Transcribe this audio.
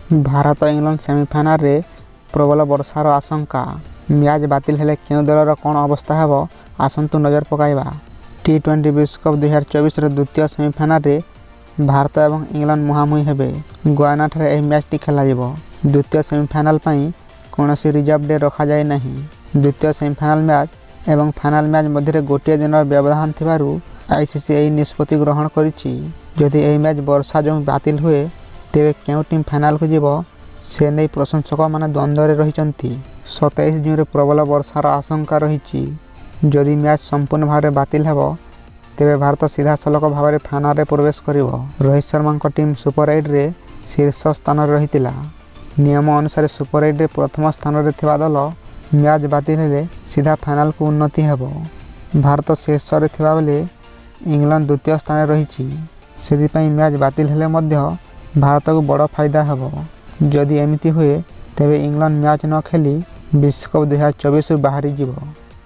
Bharat England semifinal ରେ ପ୍ରବଳ ବର୍ଷାର ଆଶଙ୍କା। ମ୍ୟାଚ୍ ବାତିଲ ହେଲେ କେଉଁ ଦଳର କ'ଣ ଅବସ୍ଥା ହେବ ଆସନ୍ତୁ ନଜର ପକାଇବା। ଟି20 ବିଶ୍ୱକପ୍ 2024ର ଦ୍ୱିତୀୟ ସେମିଫାଇନାଲରେ ଭାରତ ଏବଂ ଇଂଲଣ୍ଡ ମୁହାଁମୁହିଁ ହେବେ। ଗୁୟାନାଠାରେ ଏହି ମ୍ୟାଚ୍ଟି ଖେଳାଯିବ। ଦ୍ୱିତୀୟ ସେମିଫାଇନାଲ ପାଇଁ କୌଣସି ରିଜର୍ଭ ଡେ ରଖାଯାଇ ନାହିଁ। ଦ୍ୱିତୀୟ ସେମିଫାଇନାଲ ମ୍ୟାଚ୍ ଏବଂ ଫାଇନାଲ ମ୍ୟାଚ୍ ମଧ୍ୟରେ ଗୋଟିଏ ଦିନର ବ୍ୟବଧାନ ଥିବାରୁ ଆଇସିସି ଏହି ନିଷ୍ପତ୍ତି ଗ୍ରହଣ କରିଛି। ଯଦି ଏହି ମ୍ୟାଚ୍ ବର୍ଷା ଯୋଗୁଁ ବାତିଲ ହୁଏ ତେବେ କେଉଁ ଟିମ୍ ଫାଇନାଲକୁ ଯିବ ସେ ନେଇ ପ୍ରଶଂସକମାନେ ଦ୍ୱନ୍ଦ୍ୱରେ ରହିଛନ୍ତି। 27 ଜୁନରେ ପ୍ରବଳ ବର୍ଷାର ଆଶଙ୍କା ରହିଛି। ଯଦି ମ୍ୟାଚ୍ ସମ୍ପୂର୍ଣ୍ଣ ଭାବରେ ବାତିଲ ହେବ ତେବେ ଭାରତ ସିଧାସଳଖ ଭାବରେ ଫାଇନାଲରେ ପ୍ରବେଶ କରିବ। ରୋହିତ ଶର୍ମାଙ୍କ ଟିମ୍ ସୁପର 8ରେ ଶୀର୍ଷ ସ୍ଥାନରେ ରହିଥିଲା। ନିୟମ ଅନୁସାରେ ସୁପର 8ରେ ପ୍ରଥମ ସ୍ଥାନରେ ଥିବା ଦଳ ମ୍ୟାଚ୍ ବାତିଲ ହେଲେ ସିଧା ଫାଇନାଲକୁ ଉନ୍ନତି ହେବ। ଭାରତ ଶୀର୍ଷରେ ଥିବାବେଳେ ଇଂଲଣ୍ଡ ଦ୍ୱିତୀୟ ସ୍ଥାନରେ ରହିଛି। ସେଥିପାଇଁ ମ୍ୟାଚ୍ ବାତିଲ ହେଲେ ମଧ୍ୟ ଭାରତକୁ ବଡ଼ ଫାଇଦା ହେବ। ଯଦି ଏମିତି ହୁଏ ତେବେ ଇଂଲଣ୍ଡ ମ୍ୟାଚ୍ ନ ଖେଳି ବିଶ୍ୱକପ୍ 2024ରୁ ବାହାରିଯିବ।